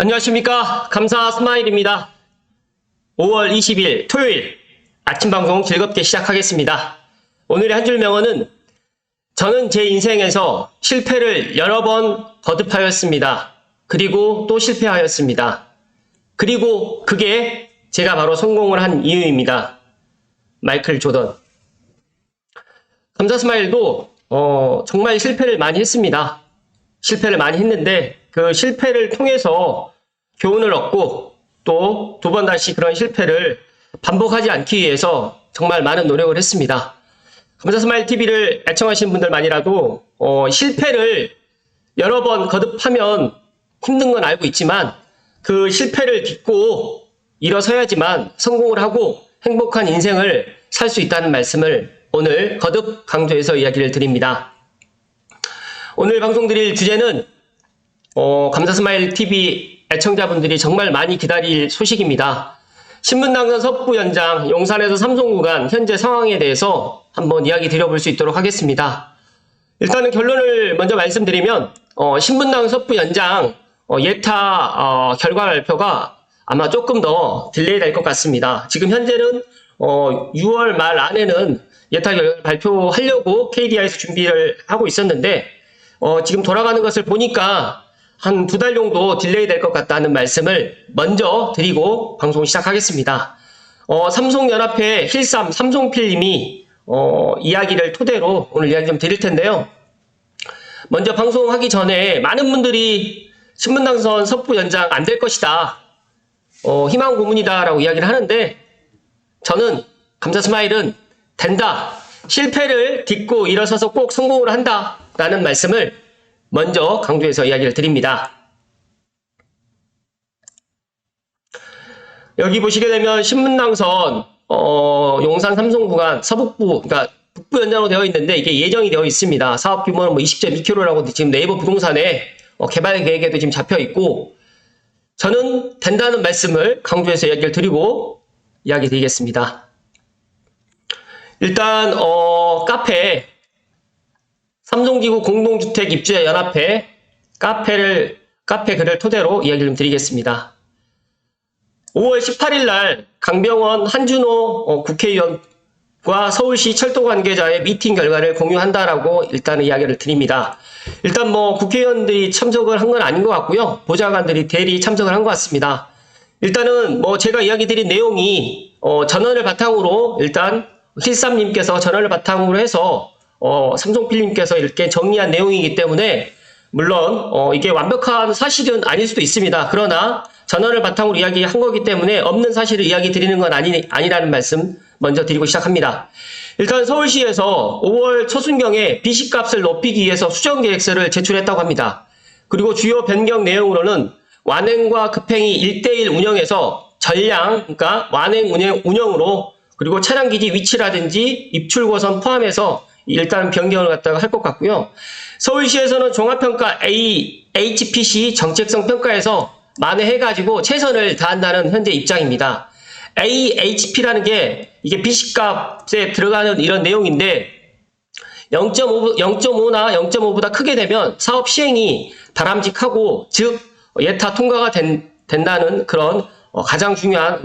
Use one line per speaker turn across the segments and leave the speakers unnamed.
안녕하십니까. 감사 스마일입니다. 5월 20일 토요일 아침 방송 즐겁게 시작하겠습니다. 오늘의 한 줄 명언은 저는 제 인생에서 실패를 여러 번 거듭하였습니다. 그리고 또 실패하였습니다. 그리고 그게 제가 바로 성공을 한 이유입니다. 마이클 조던. 감사 스마일도 정말 실패를 많이 했습니다. 실패를 많이 했는데 그 실패를 통해서 교훈을 얻고 또 두 번 다시 그런 실패를 반복하지 않기 위해서 정말 많은 노력을 했습니다. 감사 스마일 TV를 애청하시는 분들만이라도 실패를 여러 번 거듭하면 힘든 건 알고 있지만 그 실패를 딛고 일어서야지만 성공을 하고 행복한 인생을 살 수 있다는 말씀을 오늘 거듭 강조해서 이야기를 드립니다. 오늘 방송 드릴 주제는 감사 스마일 TV 애청자분들이 정말 많이 기다릴 소식입니다. 신분당선 서부 연장 용산에서 삼송 구간 현재 상황에 대해서 한번 이야기 드려볼 수 있도록 하겠습니다. 일단은 결론을 먼저 말씀드리면 신분당 서부 연장 예타 결과 발표가 아마 조금 더 딜레이 될 것 같습니다. 지금 현재는 6월 말 안에는 예타 결과 발표하려고 KDI에서 준비를 하고 있었는데 지금 돌아가는 것을 보니까 한 2달 정도 딜레이 될 것 같다는 말씀을 먼저 드리고 방송 시작하겠습니다. 삼성연합회 힐삼 삼성필님이 이야기를 토대로 오늘 이야기 좀 드릴 텐데요. 먼저 방송하기 전에 많은 분들이 신분당선 서부 연장 안 될 것이다. 희망 고문이다 라고 이야기를 하는데 저는 감사 스마일은 된다. 실패를 딛고 일어서서 꼭 성공을 한다. 라는 말씀을 먼저 강조해서 이야기를 드립니다. 여기 보시게 되면 신분당선 용산 삼송 구간 서북부 그러니까 북부 연장으로 되어 있는데 이게 예정이 되어 있습니다. 사업 규모는 20.2km라고 지금 네이버 부동산에 개발 계획에도 지금 잡혀 있고 저는 된다는 말씀을 강조해서 이야기를 드리고 이야기 드리겠습니다. 일단 카페 삼성지구 공동주택 입주자 연합회 카페 글을 토대로 이야기를 좀 드리겠습니다. 5월 18일 날 강병원 한준호 국회의원과 서울시 철도 관계자의 미팅 결과를 공유한다라고 일단 이야기를 드립니다. 일단 국회의원들이 참석을 한 건 아닌 것 같고요. 보좌관들이 대리 참석을 한 것 같습니다. 일단은 제가 이야기 드린 내용이 전원을 바탕으로 일단 힐삼님께서 전원을 바탕으로 해서 삼성필님께서 이렇게 정리한 내용이기 때문에 물론 이게 완벽한 사실은 아닐 수도 있습니다. 그러나 전원을 바탕으로 이야기한 거기 때문에 없는 사실을 이야기 드리는 건 아니라는 말씀 먼저 드리고 시작합니다. 일단 서울시에서 5월 초순경에 비식값을 높이기 위해서 수정계획서를 제출했다고 합니다. 그리고 주요 변경 내용으로는 완행과 급행이 1:1 운영에서 전량 그러니까 완행 운영으로 그리고 차량기지 위치라든지 입출고선 포함해서 일단 변경을 갖다가 할 것 같고요. 서울시에서는 종합평가 HPC 정책성 평가에서 만회해가지고 최선을 다한다는 현재 입장입니다. AHP라는 게 이게 비식값에 들어가는 이런 내용인데 0.5나 0.5보다 크게 되면 사업 시행이 바람직하고 즉 예타 통과가 된다는 그런 가장 중요한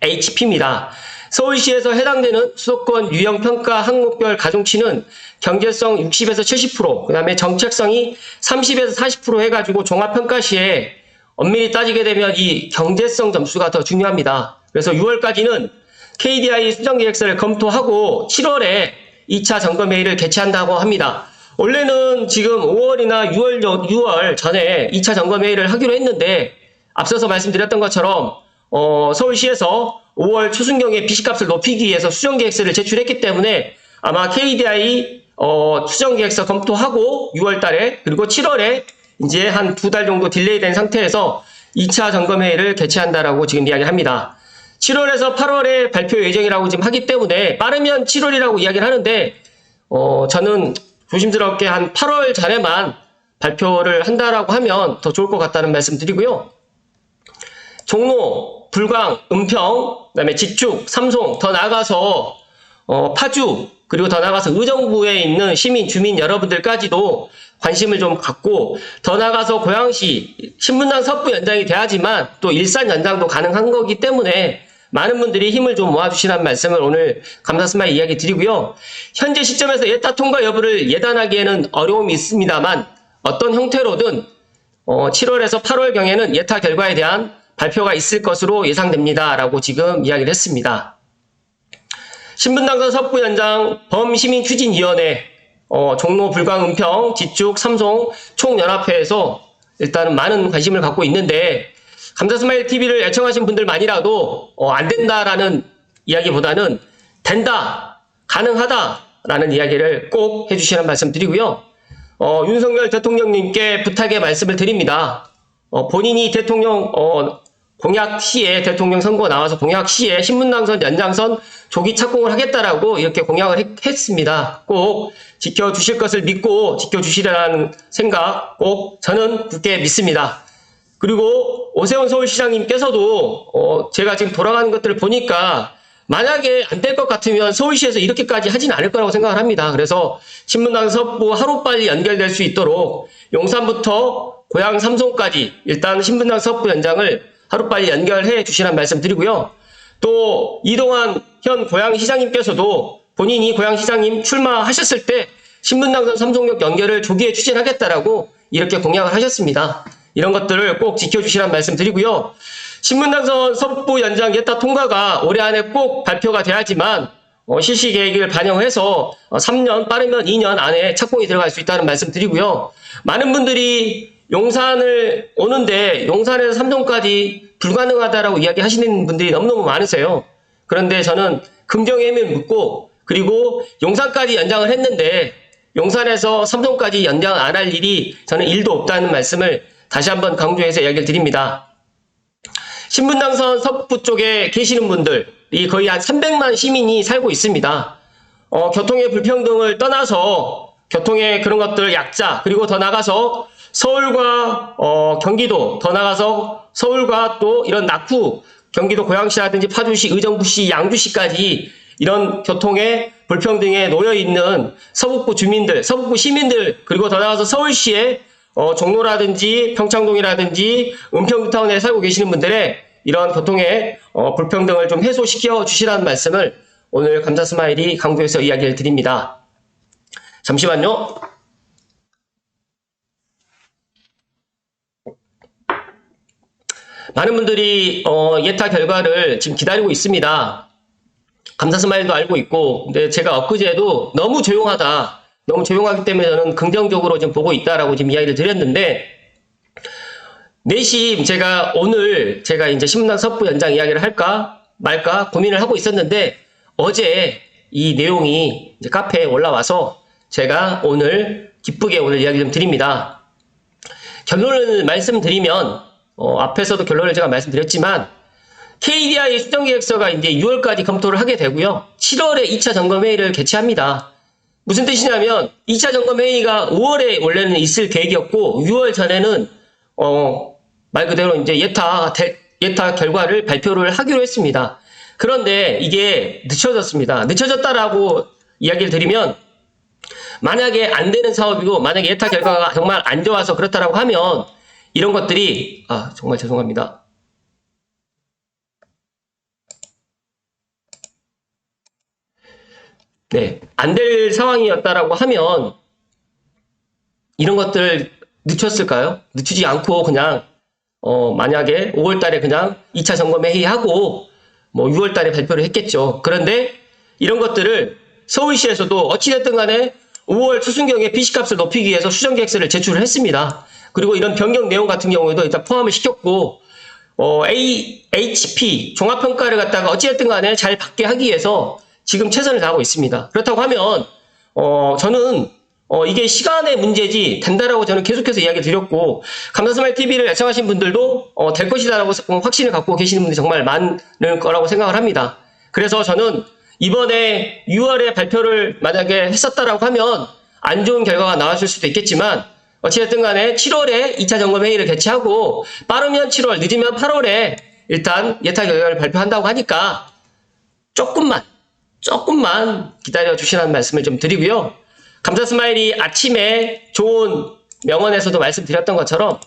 AHP입니다. 서울시에서 해당되는 수도권 유형평가 항목별 가중치는 경제성 60에서 70%, 그 다음에 정책성이 30에서 40% 해가지고 종합평가 시에 엄밀히 따지게 되면 이 경제성 점수가 더 중요합니다. 그래서 6월까지는 KDI 수정계획서를 검토하고 7월에 2차 점검회의를 개최한다고 합니다. 원래는 지금 5월이나 6월 전에 2차 점검회의를 하기로 했는데 앞서서 말씀드렸던 것처럼 서울시에서 5월 초순경에 비식값을 높이기 위해서 수정계획서를 제출했기 때문에 아마 KDI 수정계획서 검토하고 6월 달에 그리고 7월에 이제 한 2달 정도 딜레이 된 상태에서 2차 점검회의를 개최한다라고 지금 이야기합니다. 7월에서 8월에 발표 예정이라고 지금 하기 때문에 빠르면 7월이라고 이야기를 하는데 저는 조심스럽게 한 8월 전에만 발표를 한다라고 하면 더 좋을 것 같다는 말씀 드리고요. 종로, 불광, 은평, 그다음에 지축, 삼송, 더 나아가서 파주, 그리고 더 나아가서 의정부에 있는 시민, 주민 여러분들까지도 관심을 좀 갖고 더 나아가서 고양시 신분당 섭부 연장이 돼야지만 또 일산 연장도 가능한 거기 때문에 많은 분들이 힘을 좀 모아주시라는 말씀을 오늘 감사스마일 이야기 드리고요. 현재 시점에서 예타 통과 여부를 예단하기에는 어려움이 있습니다만 어떤 형태로든 7월에서 8월경에는 예타 결과에 대한 발표가 있을 것으로 예상됩니다. 라고 지금 이야기를 했습니다. 신분당선 섭부 연장 범시민추진위원회 종로, 불광, 은평, 지축, 삼송 총연합회에서 일단은 많은 관심을 갖고 있는데 감사스마일 TV를 애청하신 분들만이라도 안 된다라는 이야기보다는 된다, 가능하다라는 이야기를 꼭 해주시라는 말씀 드리고요. 윤석열 대통령님께 부탁의 말씀을 드립니다. 본인이 대통령 공약 시에 대통령 선거 나와서 공약 시에 신분당선 연장선 조기 착공을 하겠다라고 이렇게 공약을 했습니다. 꼭 지켜주실 것을 믿고 지켜주시라는 생각 꼭 저는 굳게 믿습니다. 그리고 오세훈 서울시장님께서도 제가 지금 돌아가는 것들을 보니까 만약에 안 될 것 같으면 서울시에서 이렇게까지 하진 않을 거라고 생각을 합니다. 그래서 신분당 섭부 하루빨리 연결될 수 있도록 용산부터 고양 삼송까지 일단 신분당 섭부 연장을 하루빨리 연결해 주시라는 말씀 드리고요. 또 이동환 현 고양시장님께서도 본인이 고양시장님 출마하셨을 때 신분당선 삼송역 연결을 조기에 추진하겠다라고 이렇게 공약을 하셨습니다. 이런 것들을 꼭 지켜주시라는 말씀 드리고요. 신분당선 섭부 연장 예타 통과가 올해 안에 꼭 발표가 돼야지만 실시 계획을 반영해서 3년 빠르면 2년 안에 착공이 들어갈 수 있다는 말씀 드리고요. 많은 분들이 용산을 오는데 용산에서 삼성까지 불가능하다라고 이야기하시는 분들이 너무너무 많으세요. 그런데 저는 긍정의 힘을 묻고 그리고 용산까지 연장을 했는데 용산에서 삼성까지 연장 안 할 일이 저는 1도 없다는 말씀을 다시 한번 강조해서 이야기를 드립니다. 신분당선 섭부 쪽에 계시는 분들이 거의 한 300만 시민이 살고 있습니다. 교통의 불평등을 떠나서 교통의 그런 것들 약자 그리고 더 나가서 서울과 경기도 더 나가서 서울과 또 이런 낙후 경기도 고양시라든지 파주시, 의정부시, 양주시까지 이런 교통의 불평등에 놓여 있는 서북부 주민들, 서북부 시민들 그리고 더 나가서 서울시의 종로라든지 평창동이라든지 은평뉴타운에 살고 계시는 분들의 이런 교통의 불평등을 좀 해소시켜 주시라는 말씀을 오늘 감사스마일이 강조해서 이야기를 드립니다. 잠시만요. 많은 분들이 예타 결과를 지금 기다리고 있습니다. 감사스마일도 알고 있고 근데 제가 엊그제도 너무 조용하다. 너무 조용하기 때문에 저는 긍정적으로 지금 보고 있다라고 지금 이야기를 드렸는데 내심 오늘 제가 이제 신분당 섭부 연장 이야기를 할까 말까 고민을 하고 있었는데 어제 이 내용이 이제 카페에 올라와서 제가 오늘 기쁘게 오늘 이야기 좀 드립니다. 결론을 말씀드리면 앞에서도 결론을 제가 말씀드렸지만 KDI 수정계획서가 이제 6월까지 검토를 하게 되고요. 7월에 2차 점검회의를 개최합니다. 무슨 뜻이냐면 2차 점검회의가 5월에 원래는 있을 계획이었고 6월 전에는 말 그대로 이제 예타 결과를 발표를 하기로 했습니다. 그런데 이게 늦춰졌습니다. 늦춰졌다라고 이야기를 드리면 만약에 안 되는 사업이고 만약에 예타 결과가 정말 안 좋아서 그렇다라고 하면 이런 것들이 정말 죄송합니다. 네, 안 될 상황이었다라고 하면 이런 것들 늦췄을까요? 늦추지 않고 그냥 만약에 5월 달에 그냥 2차 점검 회의하고 뭐 6월 달에 발표를 했겠죠. 그런데 이런 것들을 서울시에서도 어찌됐든 간에 5월 추순경에 PC값을 높이기 위해서 수정계획서를 제출을 했습니다. 그리고 이런 변경 내용 같은 경우에도 일단 포함을 시켰고 HP 종합평가를 갖다가 어찌됐든 간에 잘 받게 하기 위해서 지금 최선을 다하고 있습니다. 그렇다고 하면 저는 이게 시간의 문제지 된다라고 저는 계속해서 이야기 드렸고 감사스마일 TV를 애청하신 분들도 될 것이다라고 확신을 갖고 계시는 분들이 정말 많을 거라고 생각을 합니다. 그래서 저는 이번에 6월에 발표를 만약에 했었다라고 하면 안 좋은 결과가 나왔을 수도 있겠지만 어찌됐든 간에 7월에 2차 점검 회의를 개최하고 빠르면 7월, 늦으면 8월에 일단 예타 결과를 발표한다고 하니까 조금만 기다려 주시라는 말씀을 좀 드리고요. 감사 스마일이 아침에 좋은 명언에서도 말씀드렸던 것처럼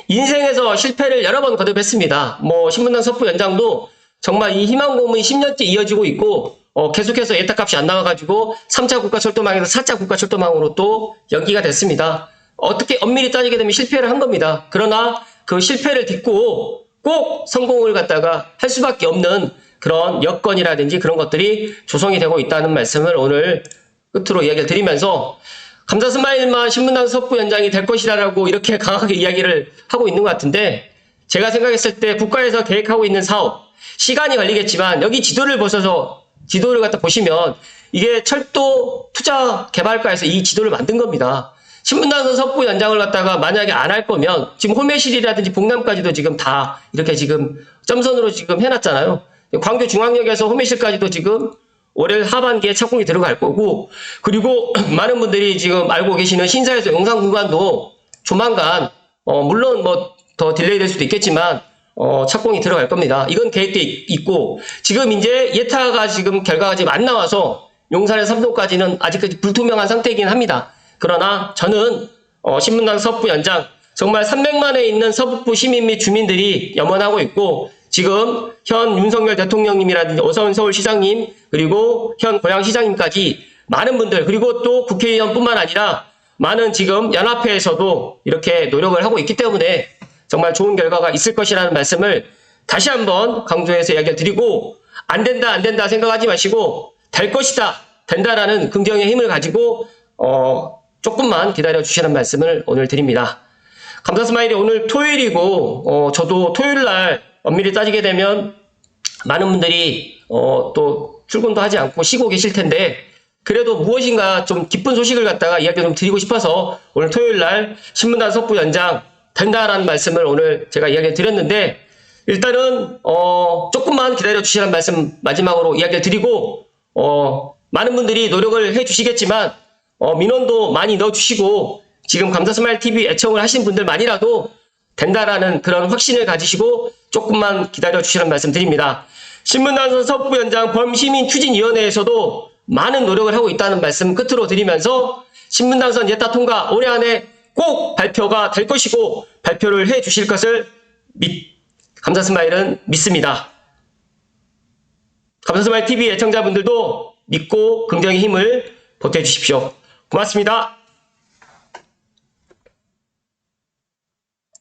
인생에서 실패를 여러 번 거듭했습니다. 신문당 섭부 연장도 정말 이 희망 고문이 10년째 이어지고 있고, 계속해서 예탁값이 안 나와가지고 3차 국가철도망에서 4차 국가철도망으로 또 연기가 됐습니다. 어떻게 엄밀히 따지게 되면 실패를 한 겁니다. 그러나 그 실패를 딛고 꼭 성공을 갖다가 할 수밖에 없는 그런 여건이라든지 그런 것들이 조성이 되고 있다는 말씀을 오늘 끝으로 이야기를 드리면서, 감사 스마일만 신문당 섭부 연장이 될 것이라고 이렇게 강하게 이야기를 하고 있는 것 같은데, 제가 생각했을 때 국가에서 계획하고 있는 사업, 시간이 걸리겠지만 여기 지도를 보셔서 지도를 갖다 보시면 이게 철도 투자 개발과에서 이 지도를 만든 겁니다. 신문당 섭부 연장을 갖다가 만약에 안 할 거면 지금 홀매실이라든지 봉남까지도 지금 다 이렇게 지금 점선으로 지금 해놨잖아요. 광교 중앙역에서 홀매실까지도 지금 올해 하반기에 착공이 들어갈 거고, 그리고 많은 분들이 지금 알고 계시는 신사에서 용산 구간도 조만간 물론 더 딜레이 될 수도 있겠지만 착공이 들어갈 겁니다. 이건 계획돼 있고, 지금 이제 예타가 지금 결과가 지금 안 나와서 용산에서 삼성까지는 아직까지 불투명한 상태이긴 합니다. 그러나 저는 신문당 섭부 연장 정말 300만에 있는 서북부 시민 및 주민들이 염원하고 있고, 지금 현 윤석열 대통령님이라든지 오세훈 서울시장님, 그리고 현 고양시장님까지 많은 분들, 그리고 또 국회의원뿐만 아니라 많은 지금 연합회에서도 이렇게 노력을 하고 있기 때문에 정말 좋은 결과가 있을 것이라는 말씀을 다시 한번 강조해서 이야기를 드리고, 안 된다 생각하지 마시고 될 것이다, 된다라는 긍정의 힘을 가지고 조금만 기다려 주시는 말씀을 오늘 드립니다. 감사 스마일이 오늘 토요일이고, 저도 토요일 날 엄밀히 따지게 되면 많은 분들이 또 출근도 하지 않고 쉬고 계실 텐데, 그래도 무엇인가 좀 기쁜 소식을 갖다가 이야기 좀 드리고 싶어서 오늘 토요일 날 신문당 섭부 연장 된다라는 말씀을 오늘 제가 이야기를 드렸는데, 일단은 조금만 기다려 주시라는 말씀 마지막으로 이야기를 드리고, 많은 분들이 노력을 해 주시겠지만 민원도 많이 넣어 주시고, 지금 감사 스마일 TV 애청을 하신 분들만이라도 된다라는 그런 확신을 가지시고 조금만 기다려 주시라는 말씀 드립니다. 신문당 섭부 연장 범시민추진위원회에서도 많은 노력을 하고 있다는 말씀 끝으로 드리면서, 신문당선 예타 통과 올해 안에 꼭 발표가 될 것이고 발표를 해 주실 것을 감사 스마일은 믿습니다. 감사 스마일 TV 애청자분들도 믿고 긍정의 힘을 보태주십시오. 고맙습니다.